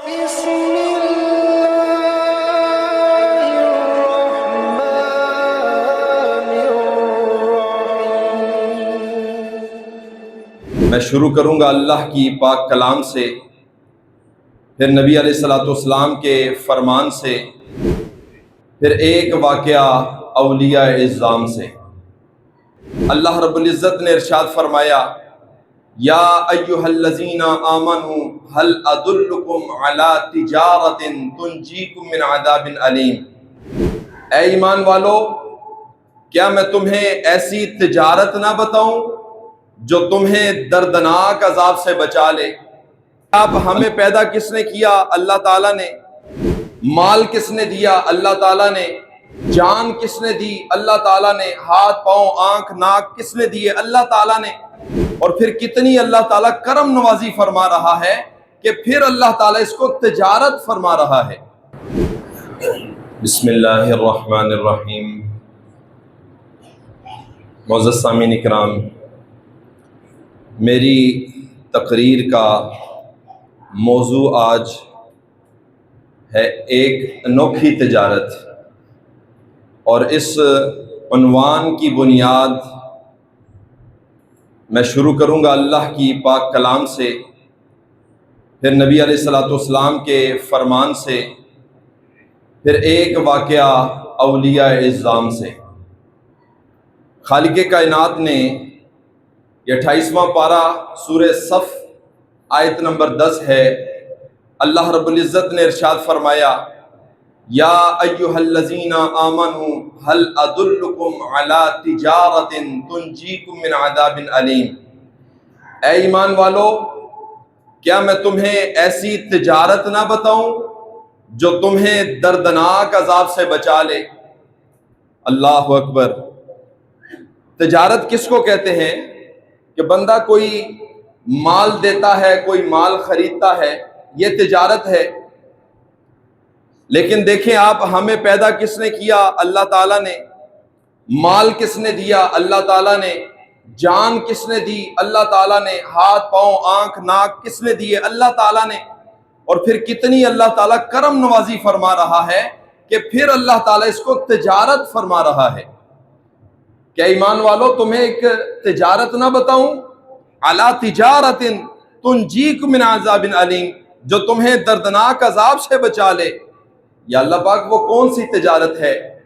بسم الله الرحمن الرحيم۔ میں شروع کروں گا اللہ کی پاک کلام سے، پھر نبی علیہ الصلوۃ والسلام کے فرمان سے، پھر ایک واقعہ اولیاء اعظام سے۔ اللہ رب العزت نے ارشاد فرمایا، یا ایھا الذین آمنوا هل ادلکم علی تجارۃ تنجیکم من عذاب علیم۔ اے ایمان والو، کیا میں تمہیں ایسی تجارت نہ بتاؤں جو تمہیں دردناک عذاب سے بچا لے۔ اب ہمیں پیدا کس نے کیا؟ اللہ تعالیٰ نے۔ مال کس نے دیا؟ اللہ تعالیٰ نے۔ جان کس نے دی؟ اللہ تعالیٰ نے۔ ہاتھ، پاؤں، آنکھ، ناک کس نے دیے؟ اللہ تعالیٰ نے۔ اور پھر کتنی اللہ تعالیٰ کرم نوازی فرما رہا ہے کہ پھر اللہ تعالیٰ اس کو تجارت فرما رہا ہے۔ بسم اللہ الرحمن الرحیم۔ معزز سامعین اکرام، میری تقریر کا موضوع آج ہے ایک انوکھی تجارت، اور اس عنوان کی بنیاد میں شروع کروں گا اللہ کی پاک کلام سے، پھر نبی علیہ الصلوۃ والسلام کے فرمان سے، پھر ایک واقعہ اولیاء اعظام سے۔ خالق کائنات نے یہ 28واں پارہ سورہ صف آیت نمبر 10 ہے، اللہ رب العزت نے ارشاد فرمایا، یا ایھا الذین آمنوا هل ادلکم علی تجارۃ تنجیکم من عذاب علیم۔ اے ایمان والو، کیا میں تمہیں ایسی تجارت نہ بتاؤں جو تمہیں دردناک عذاب سے بچا لے۔ اللہ اکبر۔ تجارت کس کو کہتے ہیں؟ کہ بندہ کوئی مال دیتا ہے، کوئی مال خریدتا ہے، یہ تجارت ہے۔ لیکن دیکھیں آپ، ہمیں پیدا کس نے کیا؟ اللہ تعالیٰ نے۔ مال کس نے دیا؟ اللہ تعالیٰ نے۔ جان کس نے دی؟ اللہ تعالیٰ نے۔ ہاتھ، پاؤں، آنکھ، ناک کس نے دیے؟ اللہ تعالیٰ نے۔ اور پھر کتنی اللہ تعالیٰ کرم نوازی فرما رہا ہے کہ پھر اللہ تعالیٰ اس کو تجارت فرما رہا ہے۔ کیا ایمان والو، تمہیں ایک تجارت نہ بتاؤں؟ علی تجارۃ تنجیکم من عذاب علیم، جو تمہیں دردناک عذاب سے بچا لے۔ یا اللہ پاک، وہ کون سی تجارت ہے؟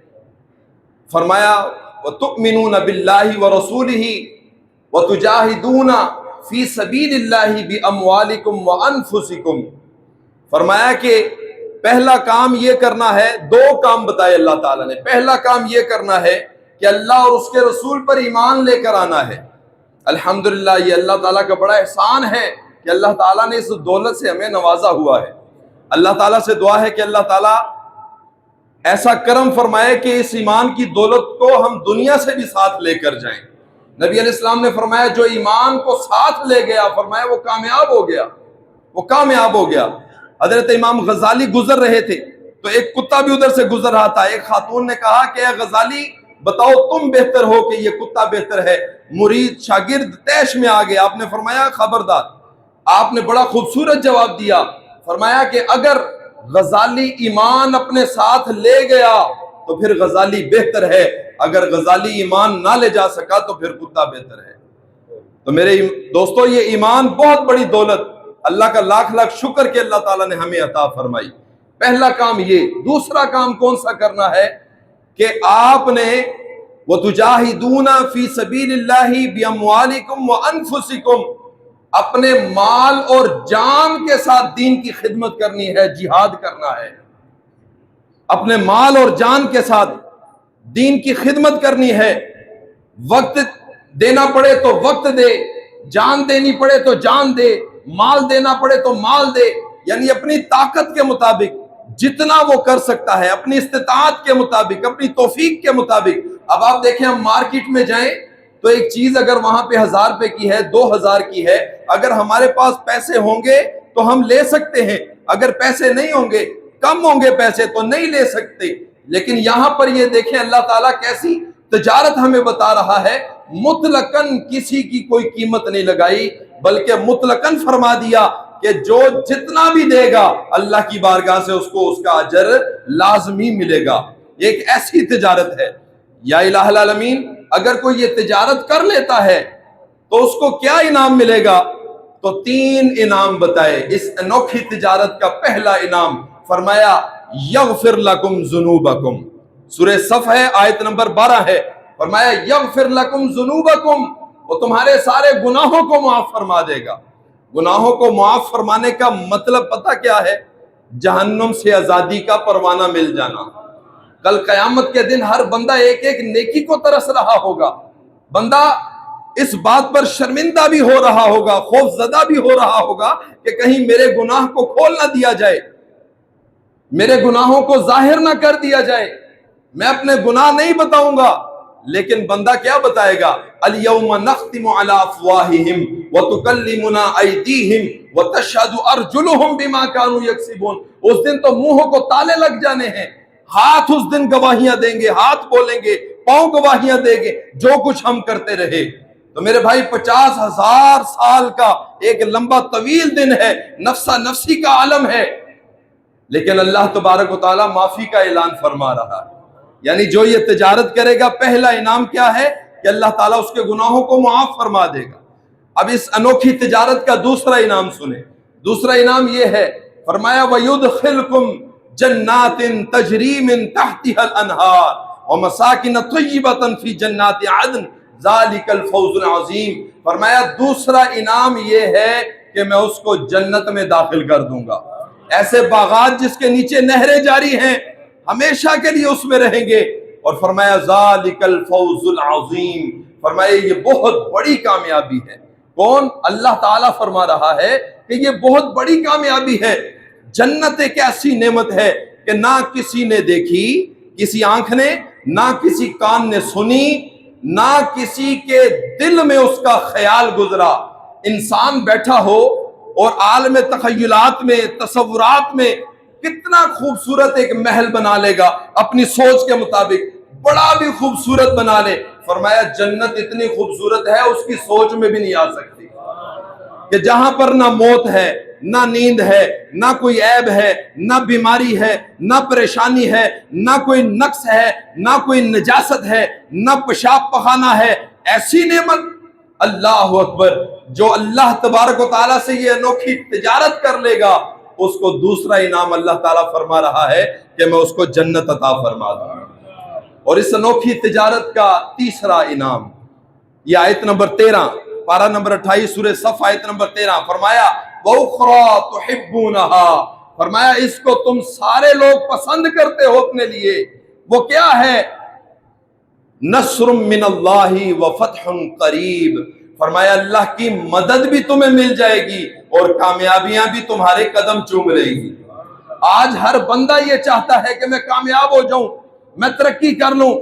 فرمایا، وَتُؤْمِنُونَ بِاللَّهِ وَرَسُولِهِ وَتُجَاهِدُونَ فِي سَبِيلِ اللَّهِ بِأَمْوَالِكُمْ وَأَنفُسِكُمْ۔ فرمایا کہ پہلا کام یہ کرنا ہے، دو کام بتائے اللہ تعالیٰ نے۔ پہلا کام یہ کرنا ہے کہ اللہ اور اس کے رسول پر ایمان لے کر آنا ہے۔ الحمدللہ، یہ اللہ تعالیٰ کا بڑا احسان ہے کہ اللہ تعالیٰ نے اس دولت سے ہمیں نوازا ہوا ہے۔ اللہ تعالیٰ سے دعا ہے کہ اللہ تعالیٰ ایسا کرم فرمائے کہ اس ایمان کی دولت کو ہم دنیا سے بھی ساتھ لے کر جائیں۔ نبی علیہ السلام نے فرمایا، جو ایمان کو ساتھ لے گیا، فرمایا وہ کامیاب ہو گیا، وہ کامیاب ہو گیا۔ حضرت امام غزالی گزر رہے تھے تو ایک کتا بھی ادھر سے گزر رہا تھا۔ ایک خاتون نے کہا کہ اے غزالی، بتاؤ تم بہتر ہو کہ یہ کتا بہتر ہے؟ مرید شاگرد طیش میں آ گئے۔ آپ نے فرمایا خبردار۔ آپ نے بڑا خوبصورت جواب دیا، فرمایا کہ اگر غزالی ایمان اپنے ساتھ لے گیا تو پھر غزالی بہتر ہے، اگر غزالی ایمان نہ لے جا سکا تو پھر کتا بہتر ہے۔ تو میرے دوستو، یہ ایمان بہت بڑی دولت، اللہ کا لاکھ لاکھ شکر کہ اللہ تعالیٰ نے ہمیں عطا فرمائی۔ پہلا کام یہ۔ دوسرا کام کون سا کرنا ہے؟ کہ آپ نے وَتُجَاهِدُونَ فِي سَبِيلِ اللَّهِ بِأَمْوَالِكُمْ وَأَنفُسِكُمْ، اپنے مال اور جان کے ساتھ دین کی خدمت کرنی ہے، جہاد کرنا ہے۔ اپنے مال اور جان کے ساتھ دین کی خدمت کرنی ہے۔ وقت دینا پڑے تو وقت دے، جان دینی پڑے تو جان دے، مال دینا پڑے تو مال دے، یعنی اپنی طاقت کے مطابق جتنا وہ کر سکتا ہے، اپنی استطاعت کے مطابق، اپنی توفیق کے مطابق۔ اب آپ دیکھیں، ہم مارکیٹ میں جائیں تو ایک چیز اگر وہاں پہ 1000 روپے کی ہے، 2000 کی ہے، اگر ہمارے پاس پیسے ہوں گے تو ہم لے سکتے ہیں، اگر پیسے نہیں ہوں گے، کم ہوں گے پیسے، تو نہیں لے سکتے۔ لیکن یہاں پر یہ دیکھیں اللہ تعالیٰ کیسی تجارت ہمیں بتا رہا ہے، مطلقاً کسی کی کوئی قیمت نہیں لگائی، بلکہ مطلقاً فرما دیا کہ جو جتنا بھی دے گا اللہ کی بارگاہ سے اس کو اس کا اجر لازمی ملے گا. یہ ایک ایسی تجارت ہے یا الہ العالمین. اگر کوئی یہ تجارت کر لیتا ہے تو اس کو کیا انعام ملے گا؟ تو 3 انعام بتائے. اس انوکھی تجارت کا پہلا انعام فرمایا یغفر لکم ذنوبکم. سورہ صف ہے، آیت نمبر 12 ہے. فرمایا یغفر لکم ذنوبکم، وہ تمہارے سارے گناہوں کو معاف فرما دے گا. گناہوں کو معاف فرمانے کا مطلب پتہ کیا ہے؟ جہنم سے آزادی کا پروانہ مل جانا. کل قیامت کے دن ہر بندہ ایک ایک نیکی کو ترس رہا ہوگا. بندہ اس بات پر شرمندہ بھی ہو رہا ہوگا، خوف زدہ بھی ہو رہا ہوگا کہ کہیں میرے گناہ کو کھول نہ دیا جائے، میرے گناہوں کو ظاہر نہ کر دیا جائے. میں اپنے گناہ نہیں بتاؤں گا، لیکن بندہ کیا بتائے گا؟ الیوم نختم علی افواہہم وتکلمنا ایدیہم وتشہد ارجلہم بما کانوا یکسبون. اس دن تو منہوں کو تالے لگ جانے ہیں. ہاتھ اس دن گواہیاں دیں گے، ہاتھ بولیں گے، پاؤں گواہیاں دیں گے جو کچھ ہم کرتے رہے. تو میرے بھائی 50,000 سال کا ایک لمبا طویل دن ہے، نفسا نفسی کا عالم ہے، لیکن اللہ تبارک و تعالیٰ معافی کا اعلان فرما رہا ہے. یعنی جو یہ تجارت کرے گا پہلا انعام کیا ہے؟ کہ اللہ تعالیٰ اس کے گناہوں کو معاف فرما دے گا. اب اس انوکھی تجارت کا دوسرا انعام سنیں. دوسرا انعام یہ ہے، فرمایا وَيُدْخِلْكُمْ جَنَّاتٍ تَجْرِي مِن تَحْتِهَا الْأَنْهَارُ وَمَسَاكِنَ طَيِّبَةً فِي جَنَّاتِ عَدْنٍ ذَلِكَ الْفَوْزُ الْعَظِيمُ. فرمایا دوسرا انعام یہ ہے کہ میں اس کو جنت میں داخل کر دوں گا. ایسے باغات جس کے نیچے نہریں جاری ہیں، ہمیشہ کے لیے اس میں رہیں گے. اور فرمایا ذالک الفوز العظیم، فرمایا یہ بہت بڑی کامیابی ہے. کون؟ اللہ تعالیٰ فرما رہا ہے کہ یہ بہت بڑی کامیابی ہے. جنت ایک ایسی نعمت ہے کہ نہ کسی نے دیکھی، کسی آنکھ نے، نہ کسی کان نے سنی، نہ کسی کے دل میں اس کا خیال گزرا. انسان بیٹھا ہو اور عالم تخیلات میں، تصورات میں کتنا خوبصورت ایک محل بنا لے گا اپنی سوچ کے مطابق، بڑا بھی خوبصورت بنا لے. فرمایا جنت اتنی خوبصورت ہے اس کی سوچ میں بھی نہیں آ سکتی، کہ جہاں پر نہ موت ہے، نہ نیند ہے، نہ کوئی عیب ہے، نہ بیماری ہے، نہ پریشانی ہے، نہ کوئی نقص ہے، نہ کوئی نجاست ہے، نہ پیشاب پخانہ ہے. ایسی نعمت، اللہ اکبر. جو اللہ تبارک و تعالیٰ سے یہ انوکھی تجارت کر لے گا اس کو دوسرا انعام اللہ تعالیٰ فرما رہا ہے کہ میں اس کو جنت عطا فرما دوں گا. اور اس انوکھی تجارت کا تیسرا انعام یہ آیت نمبر 13 پارہ نمبر 28 سورہ صف آیت نمبر 13. فرمایا وَأُخْرَى تُحِبُّونَهَا، فرمایا اس کو تم سارے لوگ پسند کرتے ہو اپنے لیے. وہ کیا ہے؟ نصر من اللہ وفتح قریب. فرمایا اللہ کی مدد بھی تمہیں مل جائے گی اور کامیابیاں بھی تمہارے قدم چوم رہے گی. آج ہر بندہ یہ چاہتا ہے کہ میں کامیاب ہو جاؤں، میں ترقی کر لوں.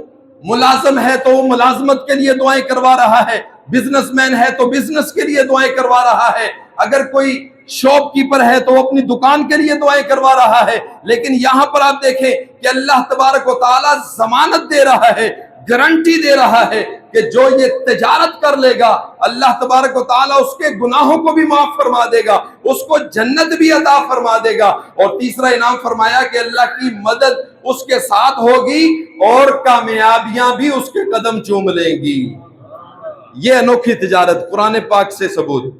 ملازم ہے تو وہ ملازمت کے لیے دعائیں کروا رہا ہے، بزنس مین ہے تو بزنس کے لیے دعائیں کروا رہا ہے، اگر کوئی شاپ کیپر ہے تو اپنی دکان کے لیے دعائیں کروا رہا ہے. لیکن یہاں پر آپ دیکھیں کہ اللہ تبارک و تعالیٰ ضمانت دے رہا ہے، گارنٹی دے رہا ہے کہ جو یہ تجارت کر لے گا اللہ تبارک و تعالیٰ اس کے گناہوں کو بھی معاف فرما دے گا، اس کو جنت بھی عطا فرما دے گا. اور تیسرا انعام فرمایا کہ اللہ کی مدد اس کے ساتھ ہوگی اور کامیابیاں بھی اس کے قدم چوم لیں گی. یہ انوکھی تجارت قرآن پاک سے ثبوت.